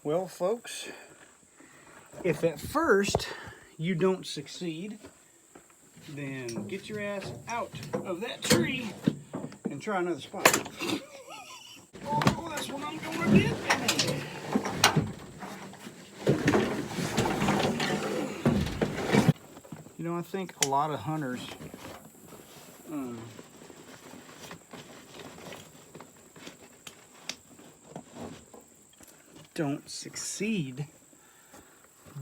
Well, folks, if at first you don't succeed, then get your ass out of that tree and try another spot. Oh, that's what I'm gonna get. You know, I think a lot of hunters don't succeed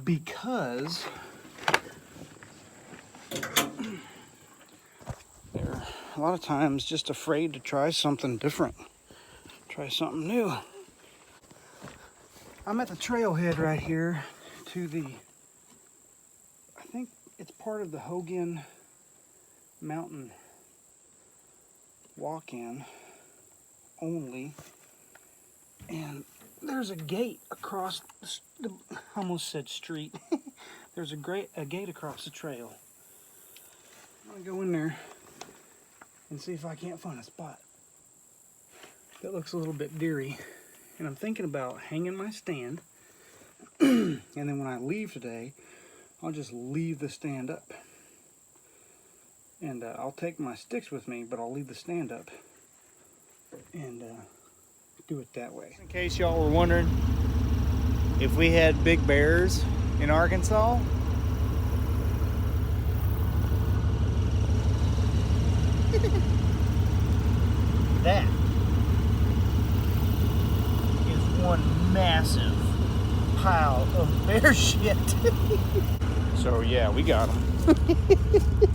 because they're a lot of times just afraid to try something different, try something new. I'm at the trailhead right here to the, I think it's part of the Hogan Mountain walk-in only, and there's a gate across the, I almost said street. There's a gate across the trail. I'm gonna go in there and see if I can't find a spot that looks a little bit deery. And I'm thinking about hanging my stand, and then when I leave today, I'll just leave the stand up. And I'll take my sticks with me, but I'll leave the stand up and do it that way. In case y'all were wondering if we had big bears in Arkansas, that is one massive pile of bear shit. So yeah, we got them.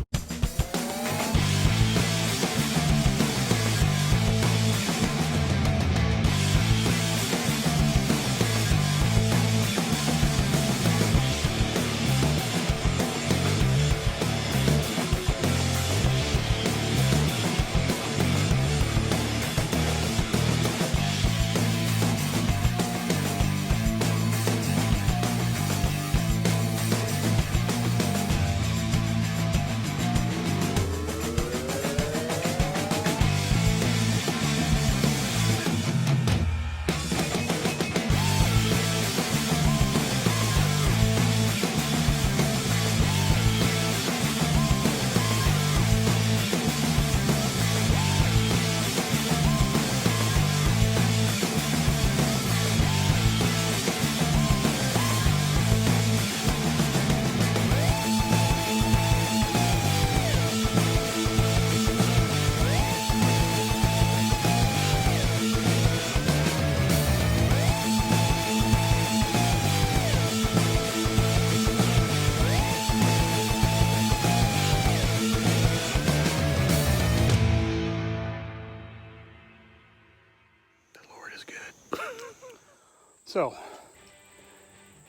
So,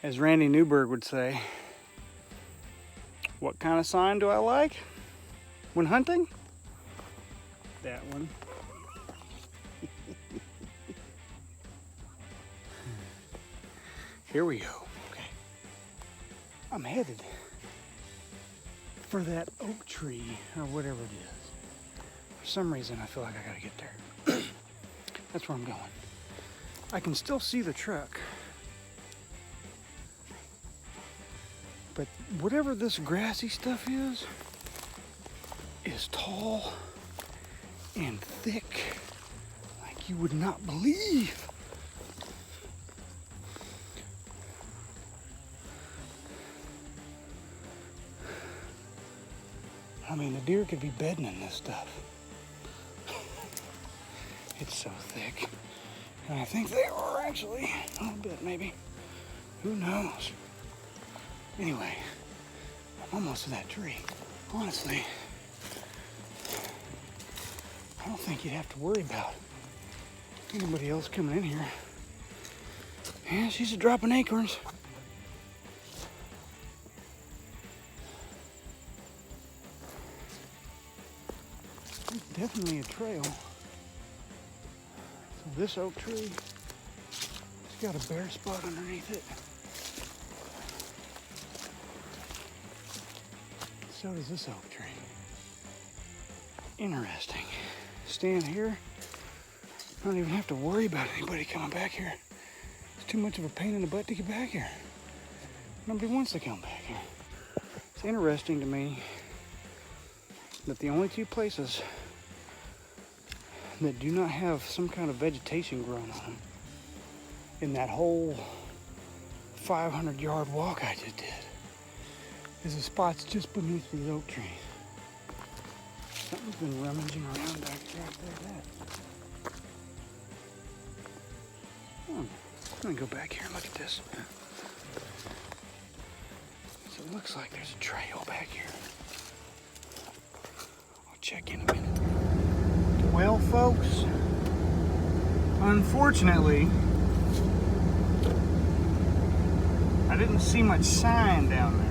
as Randy Newberg would say, what kind of sign do I like when hunting? That one. Here we go. Okay. I'm headed for that oak tree or whatever it is. For some reason, I feel like I gotta get there. That's where I'm going. I can still see the truck, but whatever this grassy stuff is tall and thick like you would not believe. I mean, the deer could be bedding in this stuff. It's so thick. And I think they are actually, a little bit maybe. Who knows? Anyway, I'm almost to that tree. Honestly, I don't think you'd have to worry about anybody else coming in here. Yeah, she's dropping acorns. There's definitely a trail. So this oak tree, it's got a bare spot underneath it. So does this oak tree. Interesting. Stand here, don't even have to worry about anybody coming back here. It's too much of a pain in the butt to get back here. Nobody wants to come back here. It's interesting to me that the only two places that do not have some kind of vegetation growing on them in that whole 500-yard walk I just did is the spots just beneath these oak trees. Something's been rummaging around back there. I'm gonna go back here and look at this. So it looks like there's a trail back here. I'll check in a minute. Well, folks, unfortunately, I didn't see much sign down there.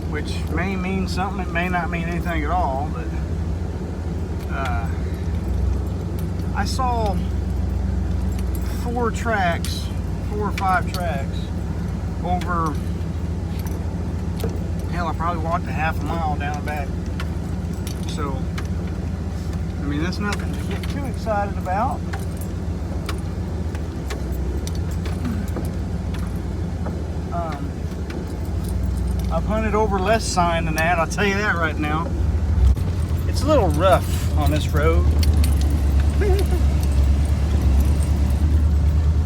Which may mean something, it may not mean anything at all, but I saw 4 or 5 tracks over, hell, I probably walked a half a mile down and back. So, I mean, that's nothing to get too excited about. I've hunted over less sign than that, I'll tell you that right now. It's a little rough on this road.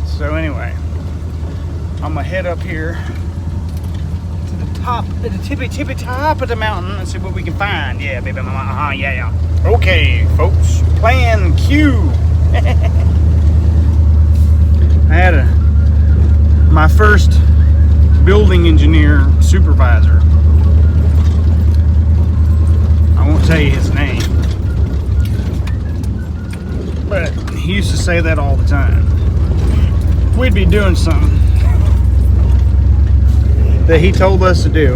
So anyway, I'm gonna head up here to the top, to the tippy top of the mountain and see what we can find. Yeah, baby, yeah. Okay, folks, plan Q. I had my first building engineer supervisor. I won't tell you his name, but he used to say that all the time. We'd be doing something that he told us to do,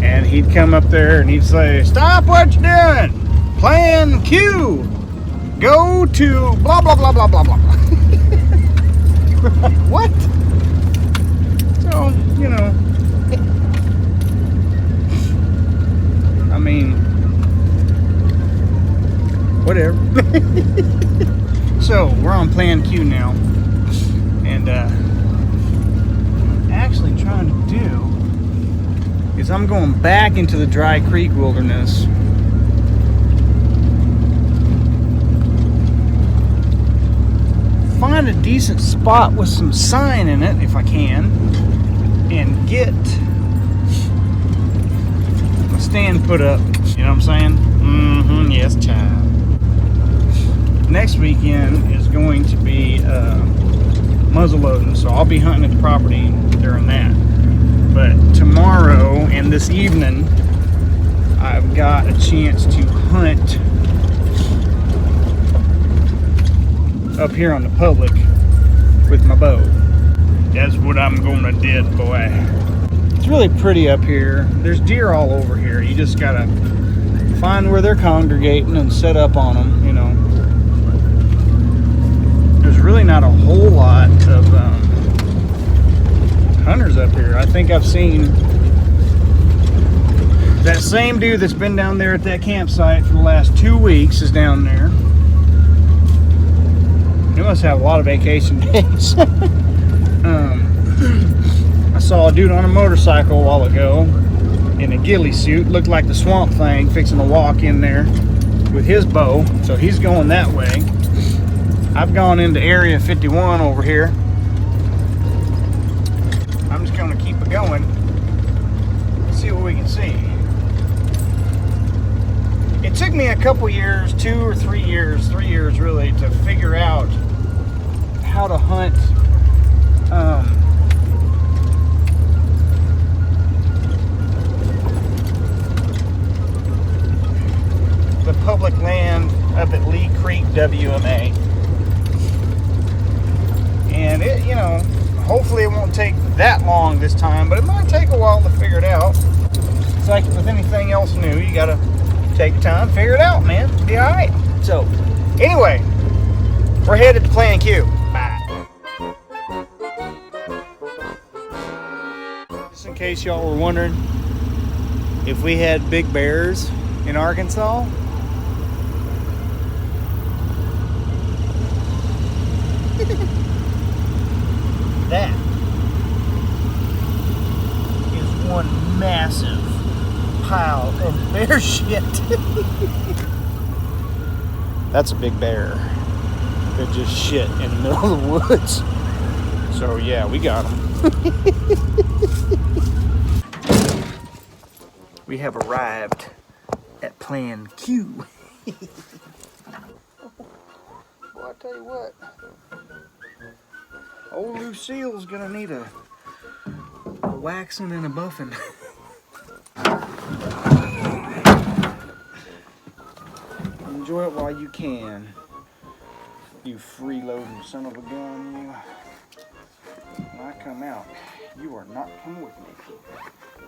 and he'd come up there and he'd say, "Stop what you're doing, plan Q, go to blah blah blah blah blah blah." What? So, you know, I mean, whatever. So, we're on plan Q now, and actually trying to do is I'm going back into the Dry Creek Wilderness. Find a decent spot with some sign in it, if I can, and get my stand put up. You know what I'm saying? Mm-hmm, yes, child. Next weekend is going to be muzzle loading, so I'll be hunting at the property during that. But tomorrow and this evening, I've got a chance to hunt up here on the public with my bow. That's what I'm gonna do, boy. It's really pretty up here. There's deer all over here. You just gotta find where they're congregating and set up on them, you know. There's really not a whole lot of hunters up here. I think I've seen that same dude that's been down there at that campsite for the last 2 weeks is down there. He must have a lot of vacation days. I saw a dude on a motorcycle a while ago in a ghillie suit, looked like the Swamp Thing, fixing to walk in there with his bow, so he's going that way. I've gone into Area 51 over here. I'm just gonna keep it going, see what we can see. It took me a couple years, 2 or 3 years, 3 years really, to figure out how to hunt the public land up at Lee Creek WMA. And it, you know, hopefully it won't take that long this time, but it might take a while to figure it out. It's like with anything else new, you gotta take your time, figure it out, man. It'll be alright. So, anyway, we're headed to Plan Q. Bye. Just in case y'all were wondering if we had big bears in Arkansas, bear shit. That's a big bear that just shit in the middle of the woods. So yeah, we got him. We have arrived at Plan Q. Well, I tell you what, old Lucille's gonna need a waxing and a buffing. Enjoy it while you can. You freeloading son of a gun, you. When I come out, you are not coming with me.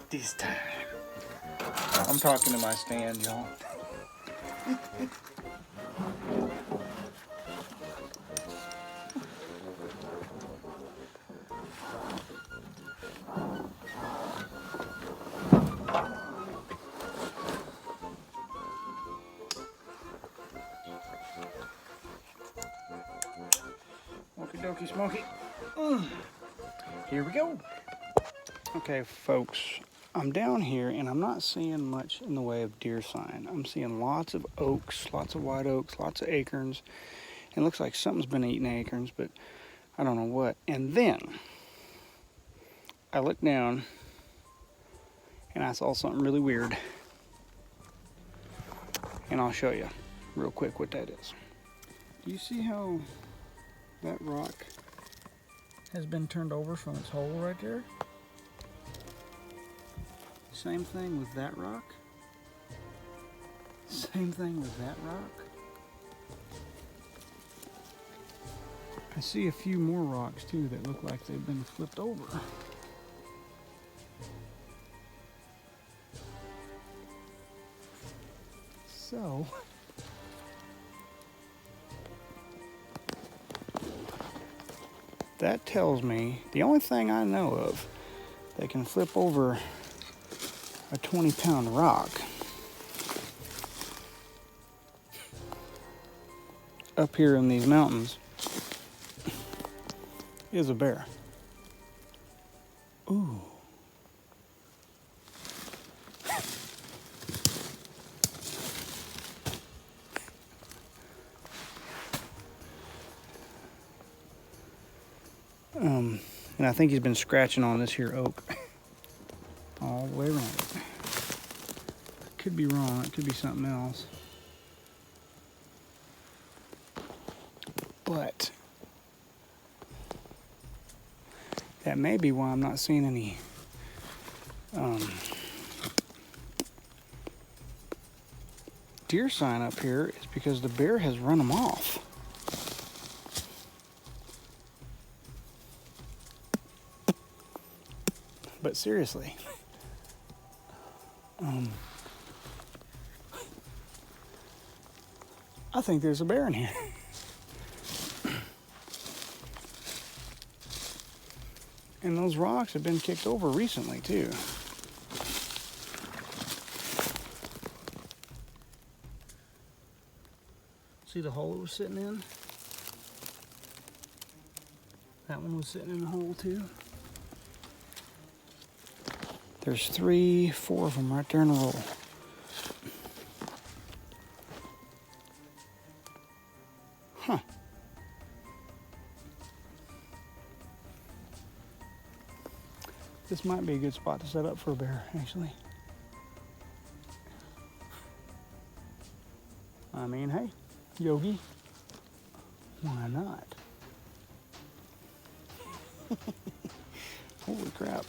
This time. I'm talking to my stand, y'all. Okie dokie smoky. Here we go. Okay, folks, I'm down here and I'm not seeing much in the way of deer sign. I'm seeing lots of oaks, lots of white oaks, lots of acorns. It looks like something's been eating acorns, but I don't know what. And then I looked down and I saw something really weird. And I'll show you real quick what that is. Do you see how that rock has been turned over from its hole right there? Same thing with that rock. Same thing with that rock. I see a few more rocks too that look like they've been flipped over. So, that tells me the only thing I know of that can flip over a 20-pound rock up here in these mountains is a bear. Ooh. And I think he's been scratching on this here oak all the way around it. Could be wrong, it could be something else. But that may be why I'm not seeing any deer sign up here, is because the bear has run them off. But seriously, I think there's a bear in here. And those rocks have been kicked over recently too. See the hole it was sitting in? That one was sitting in the hole too. There's 3, 4 of them right there in a row. Huh. This might be a good spot to set up for a bear, actually. I mean, hey, Yogi, why not? Holy crap.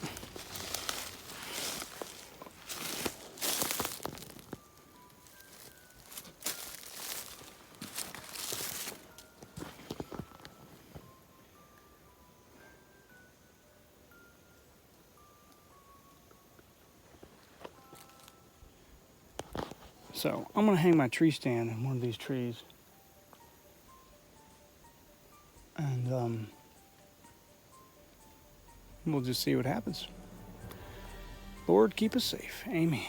So I'm gonna hang my tree stand in one of these trees, and we'll just see what happens. Lord, keep us safe. Amen.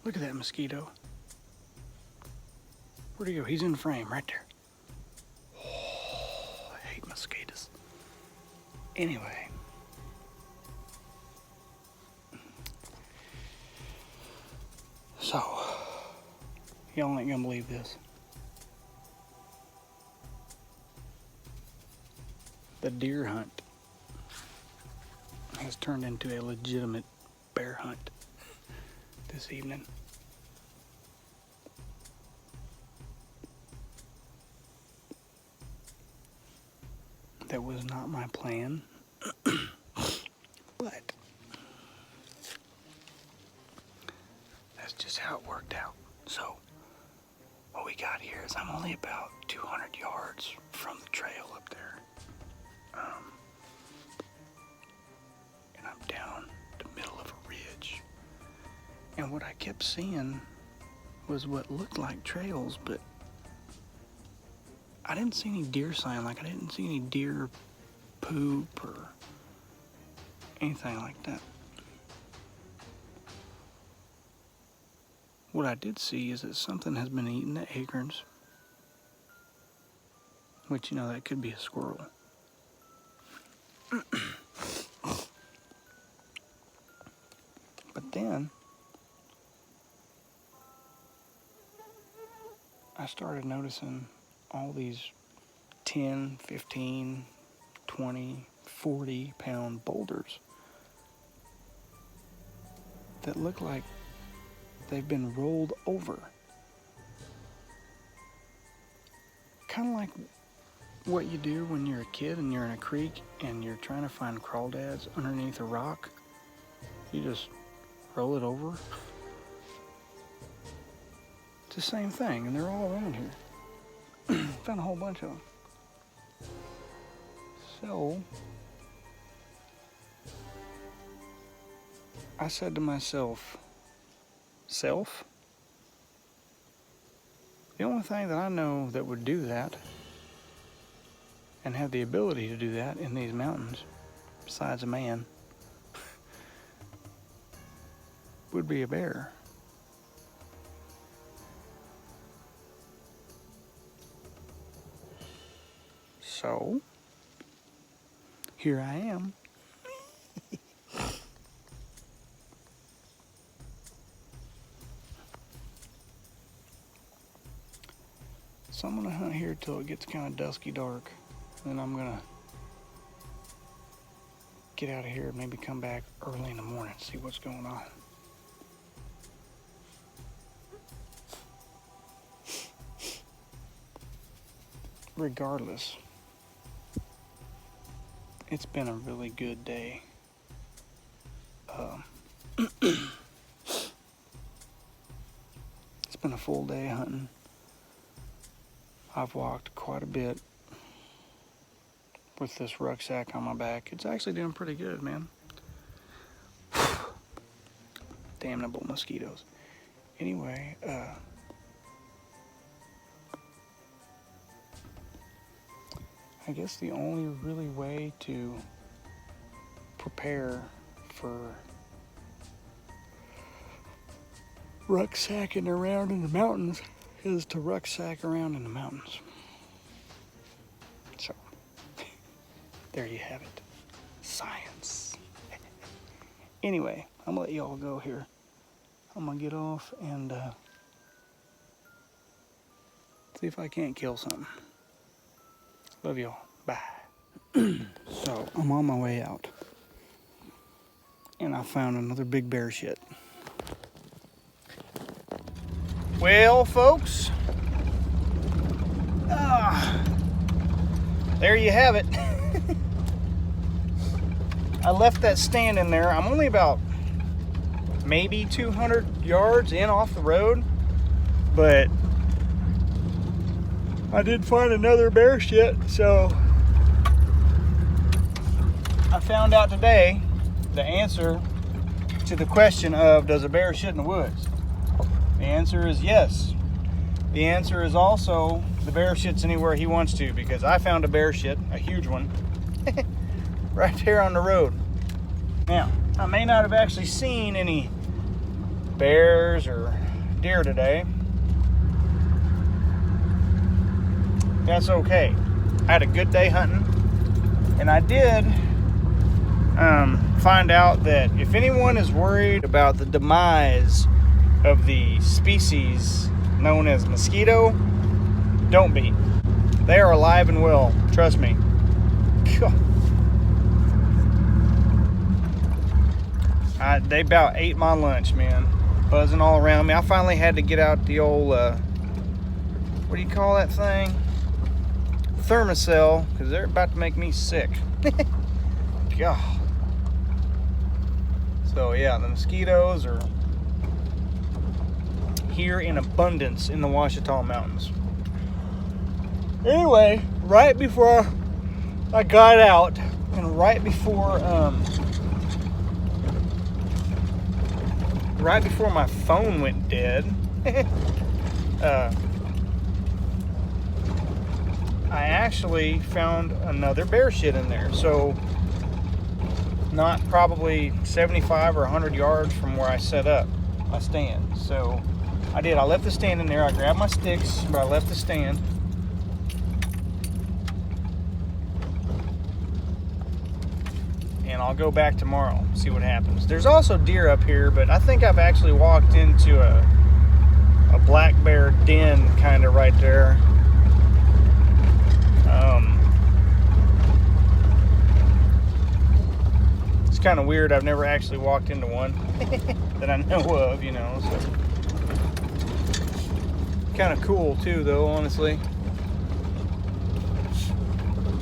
Look at that mosquito. Where'd he go? He's in the frame right there. Oh, I hate mosquitoes. Anyway. So, y'all ain't gonna believe this. The deer hunt has turned into a legitimate bear hunt this evening. That was not my plan, but that's just how it worked out. So, what we got here is I'm only about 200 yards from the trail up there. And I'm down the middle of a ridge. And what I kept seeing was what looked like trails, but I didn't see any deer sign. Like, I didn't see any deer poop or anything like that. What I did see is that something has been eating the acorns, which, you know, that could be a squirrel. But then I started noticing all these 10, 15, 20, 40 pound boulders that look like they've been rolled over. Kind of like what you do when you're a kid and you're in a creek and you're trying to find crawdads underneath a rock. You just roll it over. It's the same thing, and they're all around here. Found a whole bunch of them. So I said to myself, self, the only thing that I know that would do that and have the ability to do that in these mountains, besides a man, would be a bear. So, here I am. So I'm gonna hunt here till it gets kind of dusky dark. Then I'm gonna get out of here and maybe come back early in the morning and see what's going on. Regardless, it's been a really good day. It's been a full day hunting. I've walked quite a bit with this rucksack on my back. It's actually doing pretty good, man. Damnable mosquitoes. Anyway, I guess the only really way to prepare for rucksacking around in the mountains is to rucksack around in the mountains. So, there you have it. Science. Anyway, I'm gonna let y'all go here. I'm gonna get off and see if I can't kill something. Love y'all. Bye. So, I'm on my way out. And I found another big bear shit. Well, folks, there you have it. I left that stand in there. I'm only about maybe 200 yards in off the road, but I did find another bear shit, so I found out today the answer to the question of, does a bear shit in the woods? The answer is yes. The answer is also, the bear shits anywhere he wants to, because I found a bear shit, a huge one, right here on the road. Now, I may not have actually seen any bears or deer today. That's okay. I had a good day hunting, and I did find out that if anyone is worried about the demise of the species known as mosquito, don't be. They are alive and well, trust me. They about ate my lunch, man. Buzzing all around me. I finally had to get out the old, what do you call that thing? Thermacell, because they're about to make me sick. God. So yeah, the mosquitoes are here in abundance in the Ouachita Mountains. Anyway, right before I got out, and right before my phone went dead, I actually found another bear shit in there. So not probably 75 or 100 yards from where I set up my stand. So I left the stand in there. I grabbed my sticks, but I left the stand. And I'll go back tomorrow, see what happens. There's also deer up here, but I think I've actually walked into a black bear den kind of right there. It's kind of weird. I've never actually walked into one that I know of, you know. So kind of cool too, though, honestly.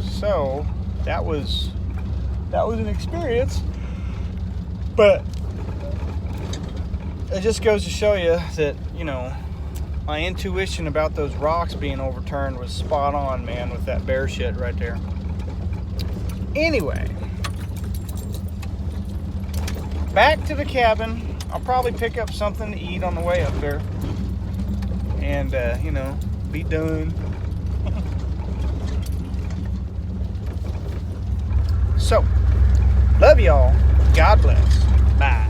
So that was an experience, but it just goes to show you that, you know, my intuition about those rocks being overturned was spot on, man, with that bear shit right there. Anyway, back to the cabin. I'll probably pick up something to eat on the way up there and, you know, be done. So, love y'all. God bless. Bye.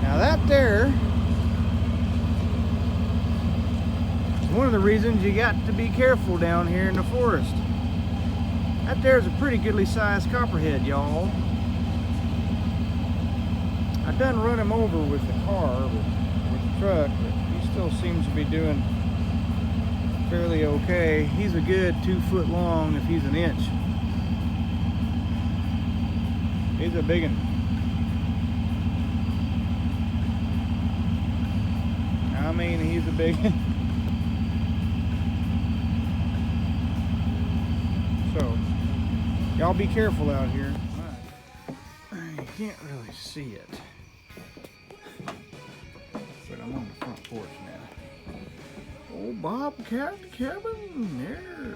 Now that there is one of the reasons you got to be careful down here in the forest. That there's a pretty goodly sized copperhead, y'all. I done run him over with the car, with the truck, but he still seems to be doing fairly okay. He's a good 2 foot long if he's an inch. He's a big one. I mean, he's a big one. So, y'all be careful out here. You can't really see it, but I'm on the front porch now. Old Bobcat cabin there.